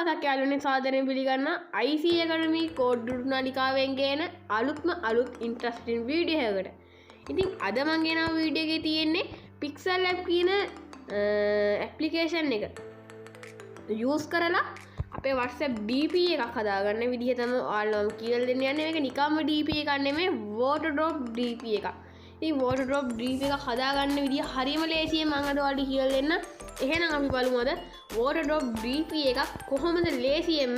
යාළුවනේ සාදරයෙන් පිළිගන්න IC Academy කෝඩ් නාලිකාවෙන් ගේන අලුත් ඉන්ට්‍රස්ටිං වීඩියෝ එකකට. ඉතින් අද මම ගෙනාව වීඩියෝ එකේ තියෙන්නේ pixalab කියන ඇප්ලිකේෂන් එක යූස් කරලා අපේ WhatsApp DP එකක් හදාගන්න විදිහ තමයි ඔයාලම කියලා දෙන්න යන්නේ. මේක නිකම්ම DP එකක් නෙමෙයි waterdrop DP එකක්. ඉතින් waterdrop DP එක හදාගන්න විදිහ හරියම ලේසියි. මම අද ඔයාලට කියලා දෙන්න. එහෙනම් අපි බලමු අද waterdrop DP එකක් කොහොමද ලේසියෙන්ම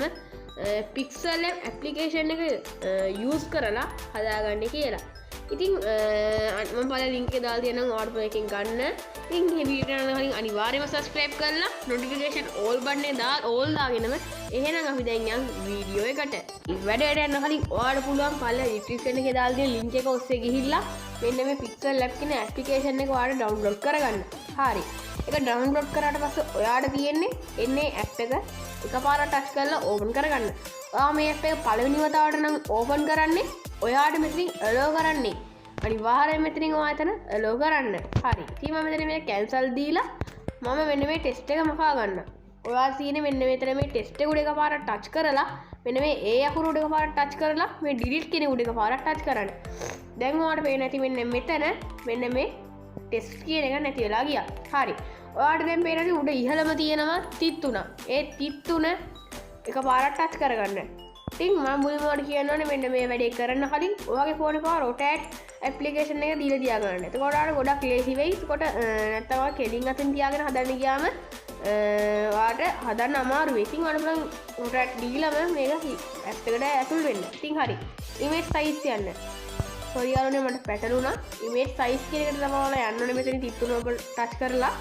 pixalab ඇප්ලිකේෂන් එක යූස් කරලා හදාගන්නේ කියලා. ඉතින් මම පළවෙනි ලින්ක් එක දාලා තියෙනවා ඔයාලට මේකෙන් ගන්න. ඉතින් මේ වීඩියෝ එක කලින් අනිවාර්යයෙන්ම subscribe කරලා notification all button එක දාගෙනම එහෙනම් අපි දැන් යන් වීඩියෝ එකට. වැඩේට යන්න කලින් ඔයාලට පුළුවන් පළවෙනි description එකේ දාලා තියෙන link එක ඔස්සේ ගිහිල්ලා මෙන්න මේ pixalab කියන ඇප්ලිකේෂන් එක ඔයාලට download කරගන්න. හරි. ඒක ඩවුන්ලෝඩ් කරාට පස්සේ ඔයාට තියෙන්නේ එන්නේ ඇප් එක එකපාරට ටච් කරලා ඕපන් කරගන්න. ඔයා මේ ඇප් එක පළවෙනි වතාවට නම් ඕපන් කරන්නේ ඔයාට මෙතනින් allow කරන්නේ. අනිවාර්යයෙන් මෙතනින් ඔයා එතන allow කරන්න. හරි. ඉතින් මම මෙතන මේ cancel දීලා මම මෙන්න මේ ටෙස්ට් එක මකා ගන්න. ඔයා තියෙන්නේ මෙන්න මෙතන මේ ටෙස්ට් එක උඩ එකපාරට ටච් කරලා මෙන්න මේ ඒ අකුර උඩ එකපාරට ටච් කරලා මේ delete කියන උඩ එකපාරට ටච් කරන්න. දැන් ඔයාට පේන්නේ නැති මෙන්න මෙතන මෙන්න මේ ටෙස්ට් කියන එක නැති වෙලා ගියා. හරි. ඔයාට දැන් පේන්නේ උඩ ඉහළම තියෙනවා 33. ඒ 33 එකපාරට ටච් කරගන්න. ඉතින් මම මුලින්ම ඔයාලට කියන්න ඕනේ මෙන්න මේ වැඩේ කරන්න කලින් ඔයාගේ ෆෝන් එකේ rotate ඇප්ලිකේෂන් එක දීලා තියාගන්න. එතකොට ඔයාලට ගොඩක් ලේසි වෙයි. එතකොට නැත්තම් ඔයා කෙලින් අතින් තියාගෙන හදන්න ගියාම ඔයාට හදන්න අමාරු වෙයි. ඉතින් ඔයාලට පුළුවන් rotate දීලාම මේක ඇප් එකට ඇතුල් වෙන්න. ඉතින් හරි. image size යන්න. sorry යාළුවනේ මට පැටලුණා. image size කියන එකට තමයි ඔයාලා යන්න ඕනේ. මෙතන 33 ඔබ ටච් කරලා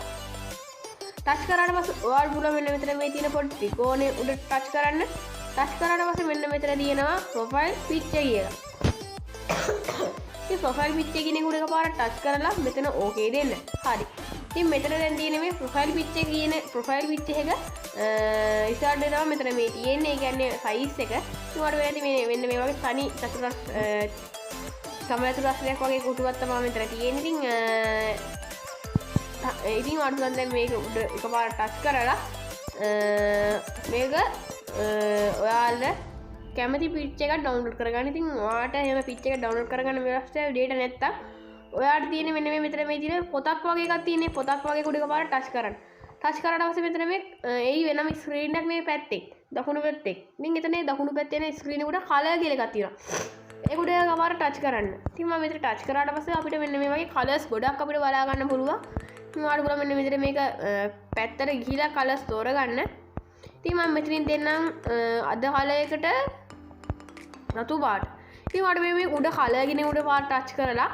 ටච් කරාට පස්සේ ඔයාලට පුළුවන් මෙන්න මෙතන මේ තියෙන පොඩි ත්‍රිකෝණය උඩ ටච් කරන්න. ටච් කරාට පස්සේ මෙන්න මෙතන තියෙනවා ප්‍රොෆයිල් පික්චර් කියලා. මේ ප්‍රොෆයිල් පික්චර් කියන එක උඩ එකපාරට ටච් කරලා මෙතන ඕකේ දෙන්න. හරි. ඉතින් මෙතන දැන් තියෙන මේ ප්‍රොෆයිල් පික්චර් කියන ප්‍රොෆයිල් පික්චර් එක ඉස්සරහට දෙනවා මෙතන මේ තියෙන්නේ. ඒ කියන්නේ සයිස් එක. ඉතින් ඔයාලට වෙන්නේ මේ මෙන්න මේ වගේ තනි සමතුලිතයක් වගේ කොටුවක් තමයි මෙතන තියෙන්නේ. ඉතින් ඔයාලට දැන් මේක උඩ එකපාරට ටච් කරලා මේක ඔයාලා කැමති පිච් එකක් ඩවුන්ලෝඩ් කරගන්න. ඉතින් ඔයාට එහෙම පිච් එකක් ඩවුන්ලෝඩ් කරගන්න වෙලාවට data නැත්තම් ඔයාට තියෙන්නේ මෙන්න මේ මෙතන මේ තියෙන පොතක් වගේ එකක් තියෙන්නේ. පොතක් වගේ කුඩ එකපාරට ටච් කරන්න. ටච් කරාට පස්සේ මෙතන මේ එයි වෙනම ස්ක්‍රීන් එකක් මේ පැත්තේ දකුණු පැත්තේ. ඉතින් එතන දකුණු පැත්තේ තියෙන ස්ක්‍රීන් එක උඩ කලර් කියලා එකක් තියෙනවා. ඒක උඩ එකපාරට ටච් කරන්න. ඉතින් මම මෙතන ටච් කරාට පස්සේ අපිට මෙන්න මේ වගේ කලර්ස් ගොඩක් අපිට බලා ගන්න පුළුවන්. ඉතින් ඔයාලට පුළුවන් මෙන්න මෙතන මේක පැත්තට ගිහිලා කලර්ස් තෝරගන්න. ඉතින් මම මෙතනින් දෙන්නම් අද කලයකට රතු පාට. ඉතින් ඔයාලට මේ උඩ කලගෙන උඩ පාට ටච් කරලා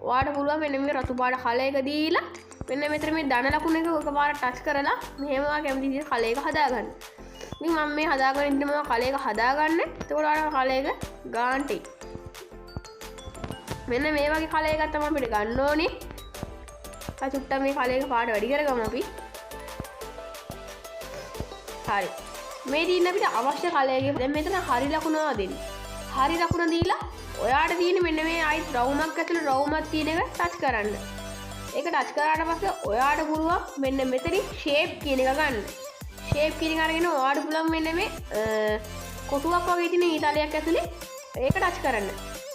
ඔයාලට පුළුවන් මෙන්න මේ රතු පාට කලයක දීලා මෙන්න මෙතන මේ ධන ලකුණ එක එකපාරට ටච් කරලා මෙහෙම ඔයා කැමති විදිහට කලයක හදාගන්න. ඉතින් මම මේ හදාගෙන ඉන්නවා කලයක හදාගන්න. එතකොට ඔයාලට කලයක ගාන්ටි මෙන්න මේ වගේ කලයකක් තමයි අපිට ගන්න ඕනේ. අචුට්ට මේ කලයක පාට වැඩි කරගමු අපි. හරි. මේ දින අපිට අවශ්‍ය කලයක දැන් මෙතන හරි ලකුණ දෙන්න. හරි ලකුණ දීලා ඔයාට තියෙන මෙන්න මේ ආයි රවුමක් ඇතුළේ රවුමක් තියෙන එක ටච් කරන්න. ඒක ටච් කරාට පස්සේ ඔයාට පුළුවන් මෙන්න මෙතනින් shape කියන එක ගන්න. shape කියන එක අරගෙන ඔයාට පුළුවන් මෙන්න මේ කොටුවක් වගේ තියෙන ඊතලයක් ඇතුළේ ඒක ටච් කරන්න.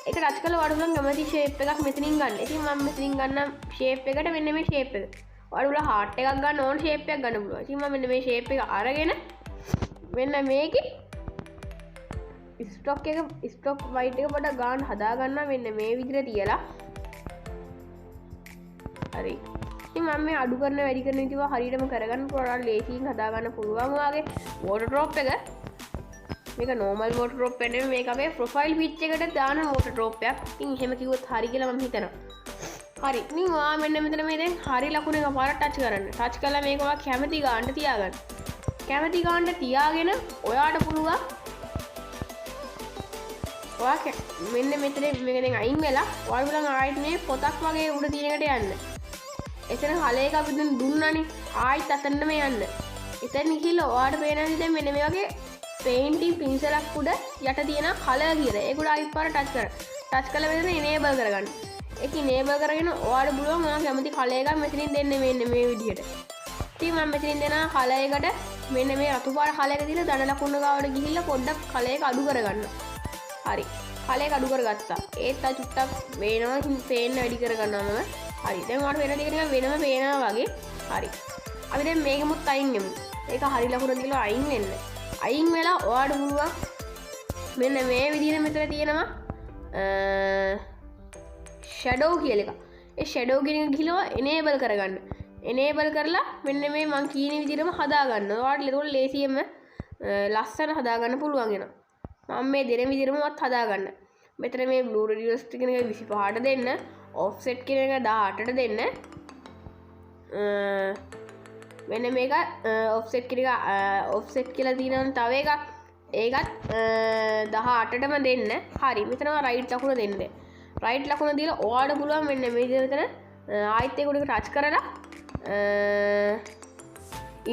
ඒක ටච් කරලා ඔයාට පුළුවන් කැමති shape එකක් මෙතනින් ගන්න. ඉතින් මම මෙතනින් ගන්නම් shape එකට මෙන්න මේ shape එක. ඔයාලට පුළුවන් heart එකක් ගන්න ඕන shape එකක් ගන්න පුළුවන්. ඉතින් මම මෙන්න මේ shape එක අරගෙන මෙන්න මේකේ ස්ටොක් වයිට් එක පොඩ්ඩක් ගන්න හදා ගන්න මෙන්න මේ විදිහට තියලා. හරි. ඉතින් මම මේ අඩු කරන වැඩි කරන විදිහ හරියටම කරගන්න පුළුවන් ලේසියෙන් හදා ගන්න පුළුවන් ඔයාගේ waterdrop එක. මේක normal waterdrop එක නෙමෙයි මේක අපේ profile pic එකට දාන waterdrop එකක්. ඉතින් එහෙම කිව්වොත් හරි කියලා මම හිතනවා. හරි. ඉතින් ඔයා මෙන්න මෙතන මේ දැන් හරි ලකුණ එක පාරක් ටච් කරන්න. ටච් කළා මේක ඔයා කැමති ගානට තියාගන්න. කැමති ගානට තියාගෙන ඔයාට පුළුවන් ඔයා මෙන්න මෙතන මේක දැන් අයින් වෙලා ඔයාලා පුළුවන් ආයෙත් මේ පොතක් වගේ උඩ තියෙන එකට යන්න. එතන කලයක අපි දැන් දුන්නානේ. ආයෙත් අතනම යන්න. එතන ගිහලා ඔයාට පේනවා දැන් මෙන්න මේ වගේ painting පින්සලක් උඩ යට තියෙන කලර් කියලා. ඒක උඩ ආයෙත් පාර ටච් කරන්න. ටච් කළා මෙතන enable කරගන්න. ඒක enable කරගෙන ඔයාට පුළුවන් ඔයා කැමති කලර් එකක් මෙතනින් දෙන්න මෙන්න මේ විදිහට. ඉතින් මම මෙතනින් දෙන කලයකට මෙන්න මේ රතු පාට කලයක දීලා දඩ ලකුණ ගාවට ගිහිල්ලා පොඩ්ඩක් කලයක අඩු කරගන්න. හරි. කලයක අඩු කරගත්තා. ඒත් අ චුට්ටක් වේනවා පේන්න වැඩි කරගන්නවා මම. හරි. දැන් ඔයාලට වෙන දෙයක් නිකන් වෙනම පේනවා වගේ. හරි. අපි දැන් මේකෙමුත් අයින් වෙමු. ඒක හරි ලකුණ දීලා අයින් වෙන්න. අයින් වෙලා ඔයාලට පුළුවන් මෙන්න මේ විදිහට මෙතන තියෙනවා ෂැඩෝ කියලා එක. ඒ ෂැඩෝ කියන එක ගිහලා එනේබල් කරගන්න. එනේබල් කරලා මෙන්න මේ මං කියන විදිහටම හදාගන්න. ඔයාලට ඒක ලේසියෙන්ම ලස්සන හදාගන්න පුළුවන් වෙනවා. මම මේ දෙන විදිහටමවත් හදාගන්න. මෙතන මේ බ්ලූ රෙඩියස් කියන එක 25ට දෙන්න, ඔෆ්සෙට් කියන එක 18ට දෙන්න. මෙන්න මේක ඔෆ්සෙට් කියන එක ඔෆ්සෙට් කියලා තියෙනවා තව එකක්. ඒකත් 18ටම දෙන්න. හරි. මෙතන රයිට් ලකුණ දෙන්න. රයිට් ලකුණ දීලා ඔයාලට පුළුවන් මෙන්න මේ විදිහට ආයෙත් ඒක උඩට ටච් කරලා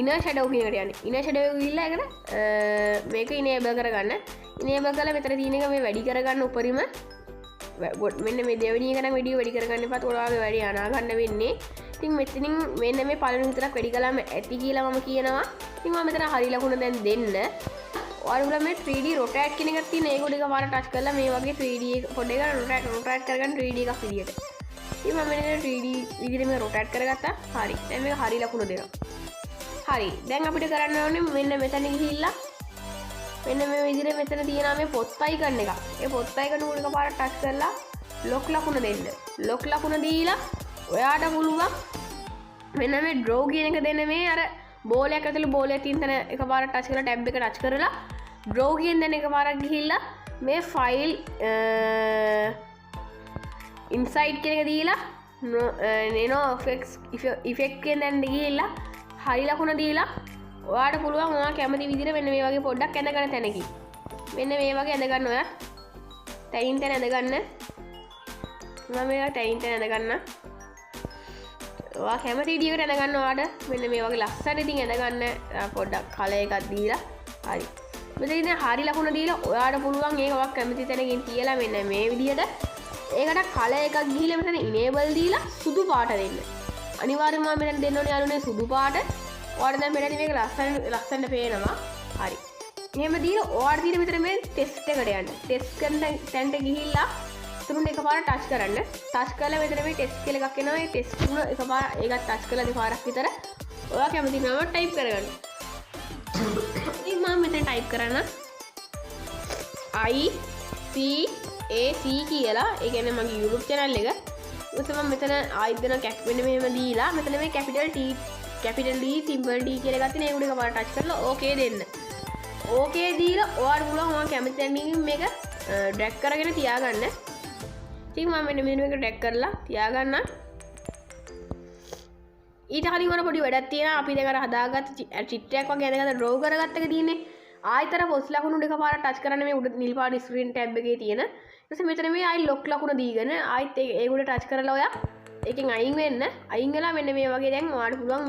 ඉනර් ෂැඩෝ කියන එකට යන්න. ඉනර් ෂැඩෝ එක ගිහිල්ලා ඒකට මේක ඉනේබල් කරගන්න. ඉනේබල් කරලා මෙතන තියෙන එක මේ වැඩි කරගන්න උපරිම මෙන්න මේ දෙවෙනි එක නම් වැඩි වැඩි කරගන්න එපා. ඔයාලගේ වැඩි අනා ගන්න වෙන්නේ. ඉතින් මෙතනින් මෙන්න මේ පළවෙනි විතරක් වැඩි කළාම ඇති කියලා මම කියනවා. ඉතින් මම මෙතන හරි ලකුණ දැන් දෙන්න. ඔයාලා මේ 3D rotate කියන එකක් තියෙන. ඒක උඩ එකපාරට ටච් කරලා මේ වගේ 3D පොඩ එක rotate කරගන්න 3D එකක් විදියට. ඉතින් මම මෙන්න 3D විදිහට මේ rotate කරගත්තා. හරි. දැන් මේක හරි ලකුණ දෙනවා. හරි. දැන් අපිට කරන්න ඕනේ මෙන්න මෙතන ගිහිල්ලා මෙන්න මේ විදිහට මෙතන තියෙනවා මේ පොත් අයිකන් එක. ඒ පොත් අයිකන් උඩ එකපාරට ටච් කරලා ලොක් ලකුණ දෙන්න. ලොක් ලකුණ දීලා ඔයාට පුළුවන් මෙන්න මේ draw කියන එක දෙන්න මේ අර බෝලයක් ඇතුළේ බෝලයක් තියෙන තැන එකපාරට ටච් කරලා ටැබ් එක ටච් කරලා draw කියන දෙන එකපාරක් ගිහිල්ලා මේ ෆයිල් ඉන්සයිඩ් කියන එක දීලා නෝ ඉෆෙක්ට් කියන දැන් ගිහිල්ලා හරි ලකුණ දීලා ඔයාට පුළුවන් ඔයා කැමති විදිහට මෙන්න මේ වගේ පොඩ්ඩක් ඇඳ ගන්න තැනකින් මෙන්න මේ වගේ ඇඳ ගන්න ඔයා තැයින් තැන ඇඳ ගන්න මම මේක තැයින් තැන ඇඳ ගන්න ඔයා කැමති විදිහකට ඇඳ ගන්න ඔයාට මෙන්න මේ වගේ ලස්සන ඉතින් ඇඳ ගන්න පොඩ්ඩක් කලර් එකක් දීලා හරි මෙතන ඉතින් හරි ලකුණ දීලා ඔයාට පුළුවන් ඒක ඔයා කැමති තැනකින් තියලා මෙන්න මේ විදිහට ඒකට කලර් එකක් ගිහිල්ලා මෙතන ඉනේබල් දීලා සුදු පාට දෙන්න. අනිවාර්යයෙන්ම මෙතන දෙන්න ඕනේ යාළුවනේ සුදු පාට. ඔයාලට දැන් මෙතන මේක ලස්සනට පේනවා. හරි. එහෙම දීලා ඔයාලට තියෙන මෙතන මේ ටෙස්ට් එකට යන්න. ටෙස්ට් කරන තැනට ගිහිල්ලා තුරුන් එකපාරට ටච් කරන්න. ටච් කරලා මෙතන මේ ටෙස්ට් කියලා එකක් එනවා. ඒ ටෙස්ට් තුන එකපාර ඒකත් ටච් කරලා දෙපාරක් විතර ඔයා කැමති නම ටයිප් කරගන්න. ඉතින් මම මෙතන ටයිප් කරන්න ICAC කියලා. ඒ කියන්නේ මගේ YouTube channel එක. ඊට මම මෙතන ආයෙත් දෙන කැප් වෙන මෙහෙම දීලා මෙතන මේ capital T capital D simple D කියලා එකක් තියෙන. ඒක උඩ එකපාරට ටච් කරලා okay දෙන්න. okay දීලා ඔයාලට පුළුවන් ඔයා කැමති තැනකින් මේක drag කරගෙන තියාගන්න. ඉතින් මම මෙන්න මේක drag කරලා තියාගන්න. ඊට කලින් වර පොඩි වැඩක් තියෙනවා. අපි දැන් අර හදාගත්ත චිත්‍රයක් වගේ අදගත්ත draw කරගත්ත එක තියෙන්නේ. ආයතර පොස් ලකුණු දෙක පාරක් ටච් කරන්න මේ උඩ නිල් පාට ස්ක්‍රීන් ටැබ් එකේ තියෙන. ඊට පස්සේ මෙතන මේ ආයි ලොක් ලකුණ දීගෙන ආයිත් ඒක උඩ ටච් කරලා ඔයා ඒකෙන් අයින් වෙන්න. අයින් වෙලා මෙන්න මේ වගේ දැන් ඔයාලට පුළුවන්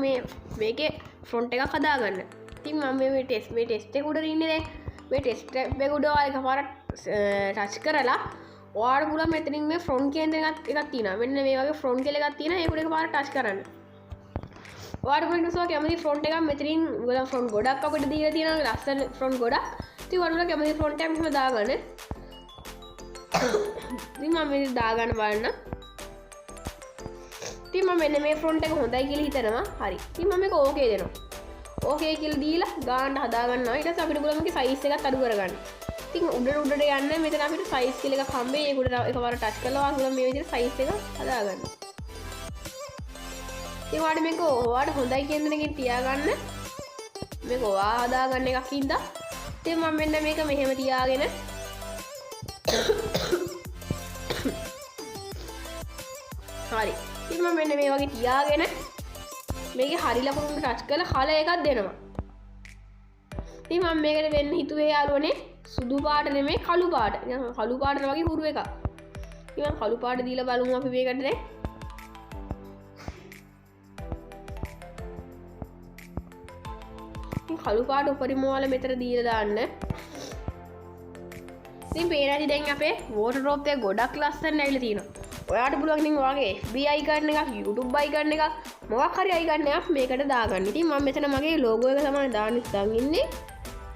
මේකේ ෆ්‍රොන්ට් එකක් හදාගන්න. ඉතින් මම මේ ටෙස්ට් එක උඩ ඉන්නේ දැන්. මේ ටෙස්ට් ටැබ් එක උඩ ඔයා එකපාරක් ටච් කරලා ඔයාලට පුළුවන් මෙතනින් මේ ෆ්‍රොන්ට් කියන එකක් තියෙනවා. මෙන්න මේ වගේ ෆ්‍රොන්ට් කියලා එකක් තියෙනවා. ඒක උඩ එකපාරක් ටච් කරන්න. ඔයාලට පුළුවන් ඉස්සෝ කැමති ෆ්‍රොන්ට් එකක් මෙතනින් ඔයාලා ෆ්‍රොන්ට් ගොඩක් අපිට දීලා තියෙනවා. ලස්සන ෆ්‍රොන්ට් ගොඩක්. ඉතින් ඔයාලට කැමති ෆ්‍රොන්ට් එකක් මෙහෙම දාගන්න. ඉතින් මම මේක දාගන්න බලන්න. ඉතින් මම මෙන්න මේ ෆ්‍රොන්ට් එක හොඳයි කියලා හිතනවා. හරි. ඉතින් මම මේක ඕකේ දෙනවා. ඕකේ කියලා දීලා ගාන්න හදාගන්නවා. ඊට පස්සේ අපිට පුළුවන් මේකේ සයිස් එකත් අඩු කරගන්න. ඉතින් උඩට යන්න මෙතන අපිට සයිස් කියලා එකක් හම්බෙයි. ඒක උඩට එකපාරට ටච් කරලා ඔයාලා මේ විදිහට සයිස් එක හදාගන්න. ඉතින් ඔයාලට මේක ඔයාලට හොඳයි කියන දෙනකින් තියාගන්න. මේක ඔයා හදාගන්න එකක් ඉඳලා. ඉතින් මම මෙන්න මේක මෙහෙම තියාගෙන හරි. ඉතින් මම මෙන්න මේ වගේ තියාගෙන මේකේ හරි ලකුණු ටච් කරලා කලර් එකක් දෙනවා. ඉතින් මම මේකට වෙන්න හිතුවේ යාළුවනේ සුදු පාට නෙමෙයි කළු පාට. නිකන් කළු පාට වගේ හුරු එකක්. ඉතින් මම කළු පාට දීලා බලමු අපි මේකට දැන්. ඉතින් කළු පාට උපරිම වල මෙතන දීලා දාන්න. ඉතින් පේන ඇති දැන් අපේ වෝටර් ඩ්‍රොප් එක ගොඩක් ලස්සන ඇවිල්ලා තියෙනවා. ඔයාට පුළුවන් ඉතින් ඔයාගේ FB icon එකක් YouTube icon එකක් මොකක් හරි icon එකක් මේකට දාගන්න. ඉතින් මම මෙතන මගේ logo එක තමයි දාන්න ඉස්සන් ඉන්නේ.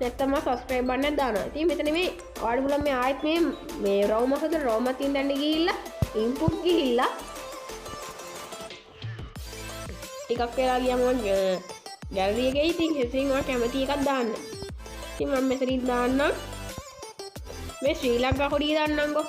නැත්තම් මම subscribe button එක දානවා. ඉතින් මෙතන මේ ඔයාට පුළුවන් මේ ආයෙත් මේ ROM එකද ROM එකකින් දැන්න ගිහිල්ලා input ගිහිල්ලා ටිකක් වෙලා ගියාම gallery එකේ ඉතින් ඉතින් ඔයා කැමති එකක් දාන්න. ඉතින් මම මෙතනින් දාන්නම් මේ ශ්‍රී ලංකා කොඩිය දාන්නම්කෝ.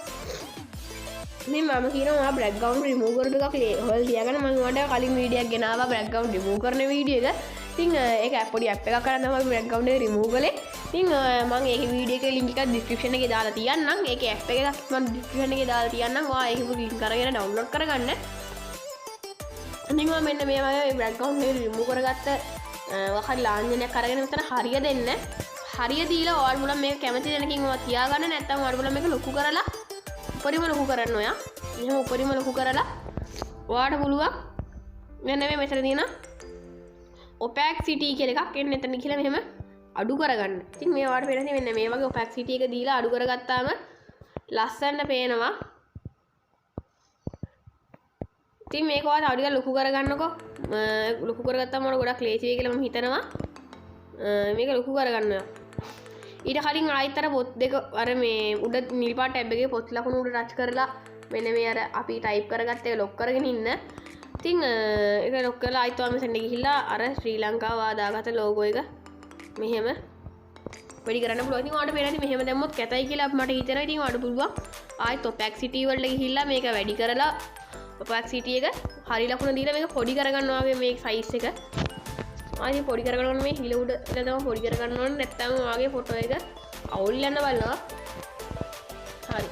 මේ මම කියනවා background remove කරපු එකක් හොල් තියාගන්න. මම ඔයාලට කලින් වීඩියෝ එකක් ගෙනාවා background remove කරන වීඩියෝ එක. ඉතින් ඒක පොඩි app එකක් කරන් තමයි background එක remove කළේ. ඉතින් මම ඒකේ වීඩියෝ එකේ link එකක් description එකේ දාලා තියන්නම්. ඒකේ app එකක් මම description එකේ දාලා තියන්නම්. ඔයා ඒක link අරගෙන download කරගන්න. ඉතින් මම මෙන්න මේ වගේ background එක remove කරගත්ත වහරි ලාංඡනයක් අරගෙන මෙතන හරිය දෙන්න. හරිය දීලා ඔයාලා මුලින් මේක කැමති දෙනකින් ඔයා තියාගන්න. නැත්නම් ඔයාලා මුලින් මේක ලොකු කරලා උපරිම ලොකු කරන්න ඔයා. එහෙනම් උපරිම ලොකු කරලා ඔයාට පුළුවන් මෙන්න මේ මෙතන තියෙන opacity කියලා එකක් එන්න එතන කියලා මෙහෙම අඩු කරගන්න. ඉතින් මේ ඔයාට පේන්නේ මෙන්න මේ වගේ opacity එක දීලා අඩු කරගත්තාම ලස්සනට පේනවා. ඉතින් මේක ඔයාලා තව ටිකක් ලොකු කරගන්නකෝ. ලොකු කරගත්තාම ඔයාලා ගොඩක් ලේසි වෙයි කියලා මම හිතනවා. මේක ලොකු කරගන්න ඔයා. ඊට කලින් ආයෙත් අර පොත් දෙක අර මේ උඩ නිල් පාට ටැබ් එකේ පොත් ලකුණු උඩ ටච් කරලා මෙන්න මේ අර අපි ටයිප් කරගත්ත එක ලොක් කරගෙන ඉන්න. ඉතින් ඒක ලොක් කරලා ආයෙත් ඔයා මෙතන ගිහිල්ලා අර ශ්‍රී ලංකාව ආදාගත logo එක මෙහෙම වැඩි කරන්න පුළුවන්. ඉතින් ඔයාලට පේනවා මෙහෙම දැම්මොත් කැතයි කියලා මට හිතෙනවා. ඉතින් ඔයාලට පුළුවන් ආයෙත් opacity වලට ගිහිල්ලා මේක වැඩි කරලා opacity එක හරි ලකුණ දීලා මේක පොඩි කරගන්න ඔයාගේ මේ size එක. ආයෙ පොඩි කරගන්න ඕනේ මේ හිල උඩ ඉඳලා තමයි පොඩි කරගන්න ඕනේ. නැත්නම් ඔයාගේ ෆොටෝ එක අවුල් යන බලනවා. හරි.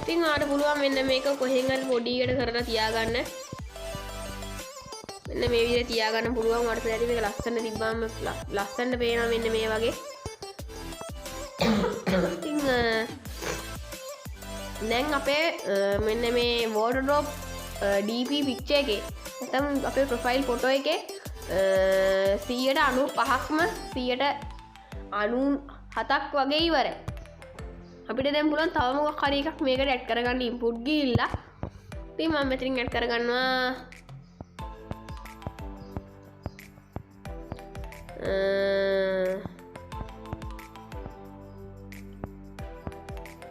ඉතින් ඔයාලට පුළුවන් මෙන්න මේක කොහෙන් හරි පොඩි එකට කරලා තියාගන්න. මෙන්න මේ විදිහට තියාගන්න පුළුවන්. ඔයාලට පේනවා මේක ලස්සන තිබ්බම ලස්සනට පේනවා මෙන්න මේ වගේ. ඉතින් දැන් අපේ මෙන්න මේ waterdrop DP picture එකේ නැත්නම් අපේ profile photo එකේ 95%ක්ම 97ක් වගේ ඉවරයි. අපිට දැන් පුළුවන් තව මොකක් හරි එකක් මේකට ඇඩ් කරගන්න input ගිහිල්ලා. ඉතින් මම මෙතනින් ඇඩ් කරගන්නවා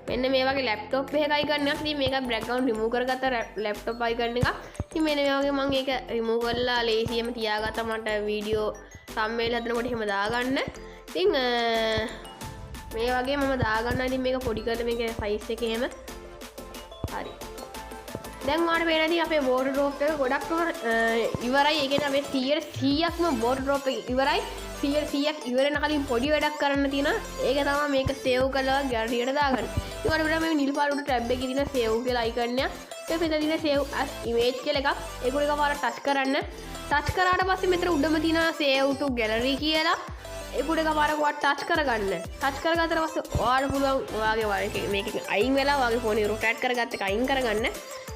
මෙන්න මේ වගේ ලැප්ටොප් එකයි ගන්න. ඉතින් මේක background remove කරගත්ත ලැප්ටොප් icon එකක්. ඉතින් මෙන්න මේ වගේ මම ඒක remove කරලා ලේසියෙම තියාගත්තා. මට වීඩියෝ thumbnail හදනකොට එහෙම දාගන්න. ඉතින් මේ වගේ මම දාගන්න. ඉතින් මේක පොඩි කරලා මේක size එක එහෙම හරි. දැන් ඔයාලට පේනවා ඉතින් අපේ waterdrop එක ගොඩක්ම ඉවරයි. ඒ කියන්නේ අපේ 100%ක්ම waterdrop එක ඉවරයි. 100%ක් ඉවරන කලින් පොඩි වැඩක් කරන්න තියෙනවා. ඒක තමයි මේක save කරලා gallery එකට දාගන්න. ඊට පස්සේ මේ නිල් පාට උඩ tab එකේ තියෙන save කියලා icon එක. ඒක මෙතන තියෙන save as image කියලා එකක්. ඒක උඩ එකපාරට touch කරන්න. touch කරාට පස්සේ මෙතන උඩම තියෙන save to gallery කියලා. ඒක උඩ එකපාරට ඔයාලා touch කරගන්න. touch කරගත්තට පස්සේ ඔයාලට පුළුවන් ඔයාගේ මේක අයින් වෙලා ඔයාගේ phone එක rotate කරගත්ත එක අයින් කරගන්න.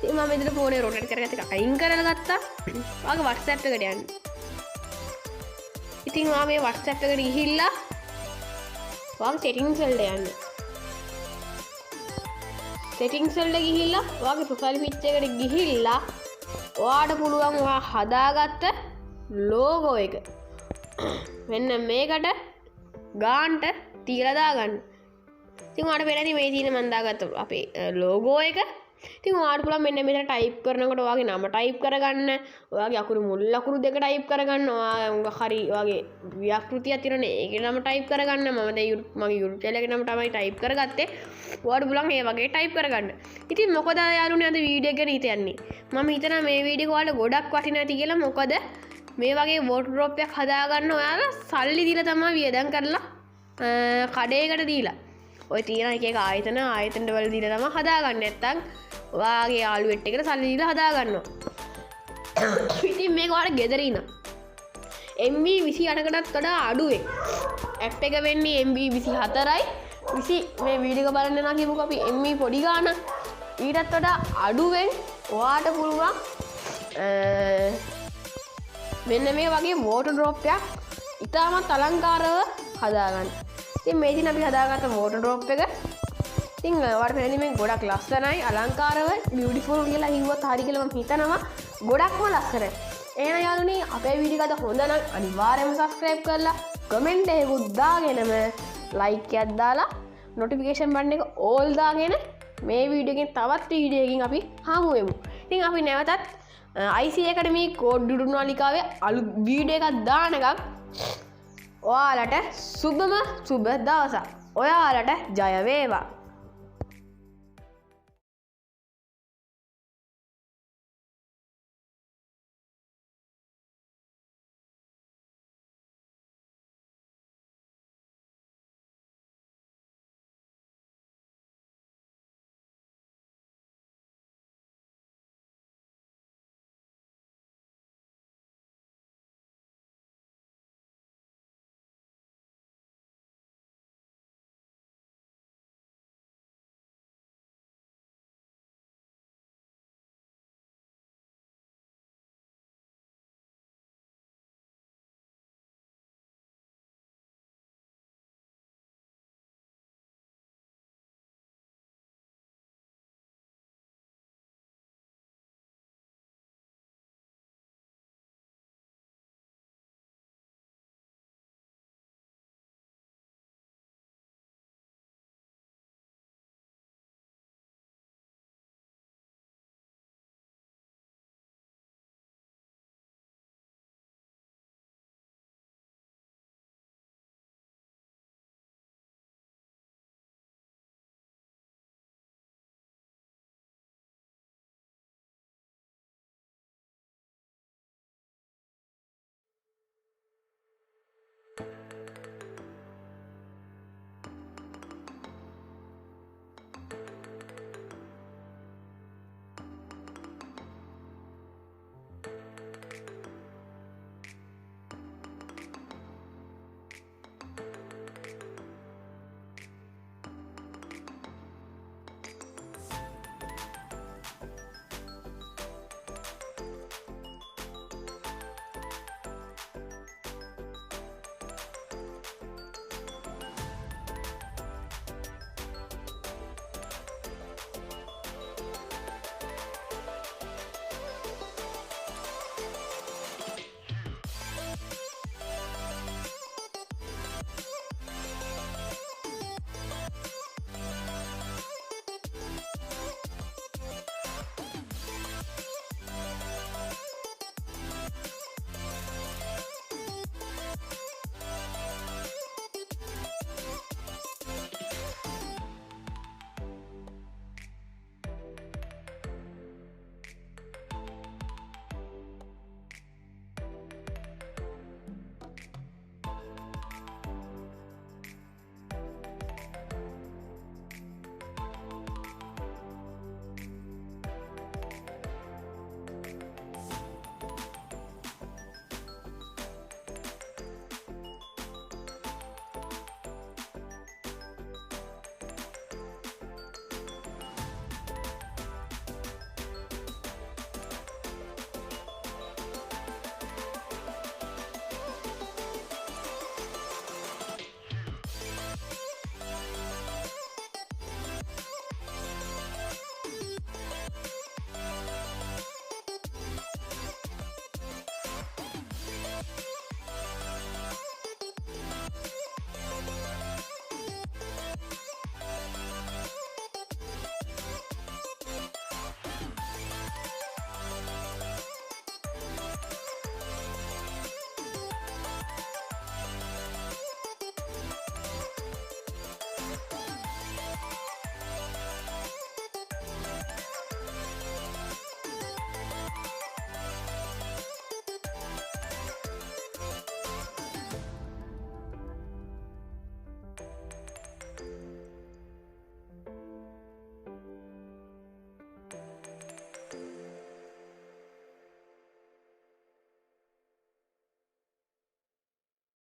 ඉතින් මම මෙතන phone එක rotate කරගත්ත එක අයින් කරලා ගත්තා. ඔයාගේ WhatsApp එකට යන්න. ඉතින් ඔයා මේ WhatsApp එකට ගිහිල්ලා ඔයාගේ settings වලට යන්න. settings වලට ගිහිල්ලා ඔයාගේ profile picture එකට ගිහිල්ලා ඔයාට පුළුවන් ඔයා හදාගත්ත logo එක මෙන්න මේකට ගාන්ට තියලා දාගන්න. ඉතින් ඔයාට පේනවා මේ තියෙන මම දාගත්ත අපේ logo එක. ඉතින් ඔයාට පුළුවන් මෙන්න මෙතන ටයිප් කරනකොට ඔයාගේ නම ටයිප් කරගන්න. ඔයාගේ අකුරු මුල් අකුරු දෙක ටයිප් කරගන්න. ඔයා හරි ඔයාගේ ව්‍යාකෘතියක් තියෙනනේ ඒකේ නම ටයිප් කරගන්න. මම දැන් මගේ YouTube channel එකේ නම තමයි ටයිප් කරගත්තේ. ඔයාට පුළුවන් මේ වගේ ටයිප් කරගන්න. ඉතින් මොකද යාළුවනේ අද වීඩියෝ එකට හිතන්නේ. මම හිතනවා මේ වීඩියෝ එක ඔයාලට ගොඩක් වටිනවා ඇති කියලා. මොකද මේ වගේ waterdrop එකක් හදාගන්න ඔයාලා සල්ලි දීලා තමයි වියදම් කරලා කඩේකට දීලා. ඔය තියෙන එක ආයතන වල දීලා තමයි හදාගන්න. නැත්තම් ඔයාගේ යාළුවෙක් එක්ක සල්ලි දීලා හදාගන්නවා. ඉතින් මේක ඔයාලා ගෙදර ඉන්න MB 28කටත් වඩා අඩුවේ ඇප් එක වෙන්නේ MB 24යි. මේ වීඩියෝ එක බලන්න නම් කියමුකෝ අපි MB පොඩි ගාන ඊටත් වඩා අඩුවෙන් ඔයාට පුළුවන් මෙන්න මේ වගේ waterdrop එකක් ඉතාමත් අලංකාරව හදාගන්න. ඉතින් මේ දින අපි හදාගත්ත waterdrop එක ඉතින් වට පැනිමෙන් ගොඩක් ලස්සනයි අලංකාරව බියටිෆුල් කියලා හිව්වත් හරි කියලා මම හිතනවා ගොඩක්ම ලස්සනයි එහෙනම් යාළුවනේ අපේ වීඩියෝ එක හොඳ නම් අනිවාර්යයෙන්ම subscribe කරලා කමෙන්ට් එකකුත් දාගෙනම like එකක් දාලා notification button එක all දාගෙන මේ වීඩියෝ එකෙන් තවත් වීඩියෝ එකකින් අපි හමු වෙමු ඉතින් අපි නැවතත් IC Academy කෝඩ් දුඩු නාලිකාවේ අලුත් වීඩියෝ එකක් දානකම් ඔයාලට සුබම සුබ දවසක් ඔයාලට ජය වේවා